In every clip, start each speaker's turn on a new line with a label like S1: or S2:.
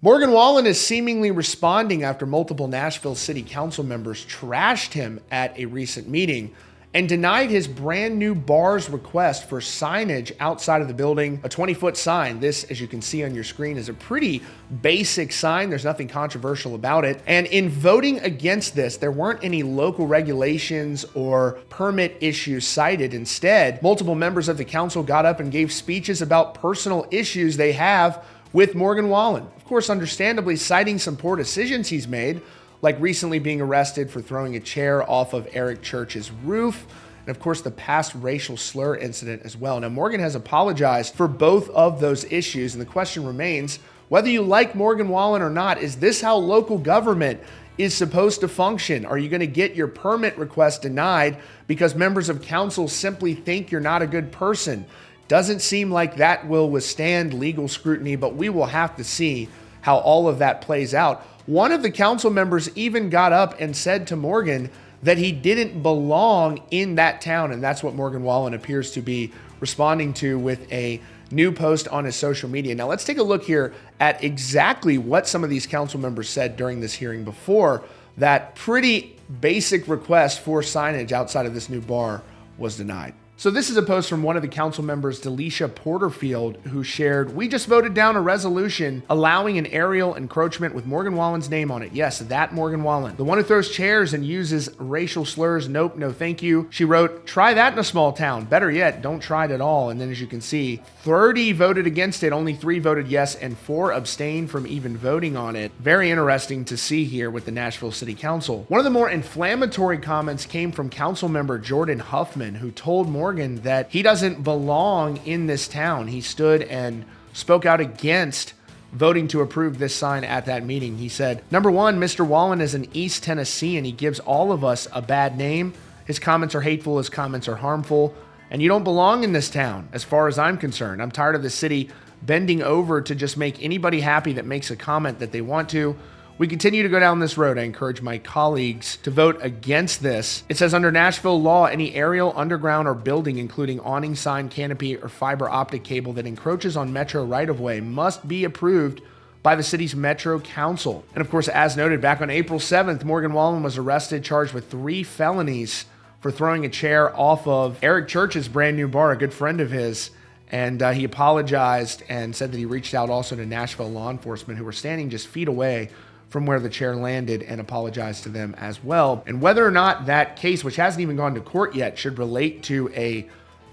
S1: Morgan Wallen is seemingly responding after multiple Nashville City Council members trashed him at a recent meeting and denied his brand new bar's request for signage outside of the building, a 20-foot sign. This, as you can see on your screen, is a pretty basic sign. There's nothing controversial about it. And in voting against this, there weren't any local regulations or permit issues cited. Instead, multiple members of the council got up and gave speeches about personal issues they have with Morgan Wallen. Of course, understandably citing some poor decisions he's made, like recently being arrested for throwing a chair off of Eric Church's roof, and of course the past racial slur incident as well. Now, Morgan has apologized for both of those issues, and the question remains, whether you like Morgan Wallen or not, is this how local government is supposed to function? Are you going to get your permit request denied because members of council simply think you're not a good person? Doesn't seem like that will withstand legal scrutiny, but we will have to see how all of that plays out. One of the council members even got up and said to Morgan that he didn't belong in that town, and that's what Morgan Wallen appears to be responding to with a new post on his social media. Now let's take a look here at exactly what some of these council members said during this hearing before that pretty basic request for signage outside of this new bar was denied. So this is a post from one of the council members, Delisha Porterfield, who shared, "We just voted down a resolution allowing an aerial encroachment with Morgan Wallen's name on it. Yes, that Morgan Wallen. The one who throws chairs and uses racial slurs. Nope, no thank you." She wrote, "Try that in a small town. Better yet, don't try it at all." And then as you can see, 30 voted against it, only 3 voted yes, and 4 abstained from even voting on it. Very interesting to see here with the Nashville City Council. One of the more inflammatory comments came from council member Jordan Huffman, who told Morgan that he doesn't belong in this town. He stood and spoke out against voting to approve this sign at that meeting. He said, "Number one, Mr. Wallen is an East Tennessean. He gives all of us a bad name. His comments are hateful. His comments are harmful. And you don't belong in this town, as far as I'm concerned. I'm tired of the city bending over to just make anybody happy that makes a comment that they want to. We continue to go down this road. I encourage my colleagues to vote against this." It says, under Nashville law, any aerial, underground, or building, including awning, sign, canopy, or fiber optic cable that encroaches on metro right-of-way must be approved by the city's Metro Council. And of course, as noted, back on April 7th, Morgan Wallen was arrested, charged with 3 felonies for throwing a chair off of Eric Church's brand new bar, a good friend of his. And he apologized and said that he reached out also to Nashville law enforcement, who were standing just feet away from where the chair landed, and apologized to them as well. And whether or not that case, which hasn't even gone to court yet, should relate to a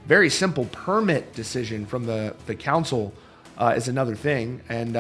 S1: very simple permit decision from the council is another thing. And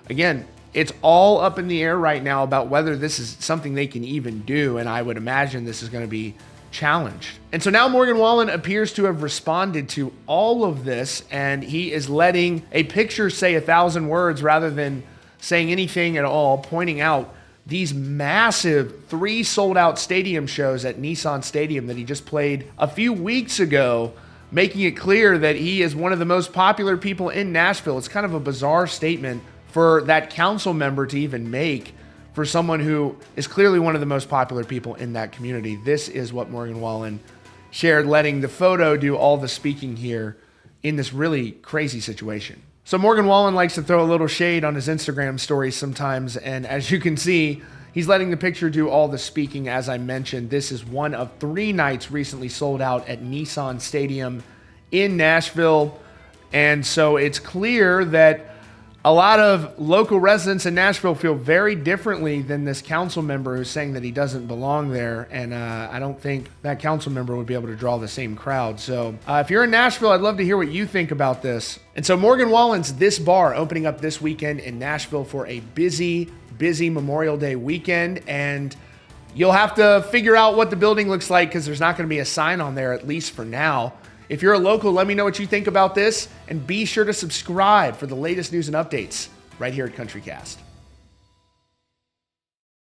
S1: again, it's all up in the air right now about whether this is something they can even do. And I would imagine this is going to be challenged. And so now Morgan Wallen appears to have responded to all of this, and he is letting a picture say 1,000 words rather than saying anything at all, pointing out these massive 3 sold-out stadium shows at Nissan Stadium that he just played a few weeks ago, making it clear that he is one of the most popular people in Nashville. It's kind of a bizarre statement for that council member to even make for someone who is clearly one of the most popular people in that community. This is what Morgan Wallen shared, letting the photo do all the speaking here in this really crazy situation. So Morgan Wallen likes to throw a little shade on his Instagram stories sometimes, and as you can see, he's letting the picture do all the speaking. As I mentioned, this is one of 3 nights recently sold out at Nissan Stadium in Nashville, and so it's clear that a lot of local residents in Nashville feel very differently than this council member who's saying that he doesn't belong there. And I don't think that council member would be able to draw the same crowd. So if you're in Nashville, I'd love to hear what you think about this. And so Morgan Wallen's This Bar opening up this weekend in Nashville for a busy Memorial Day weekend. And you'll have to figure out what the building looks like because there's not going to be a sign on there, at least for now. If you're a local, let me know what you think about this, and be sure to subscribe for the latest news and updates right here at CountryCast.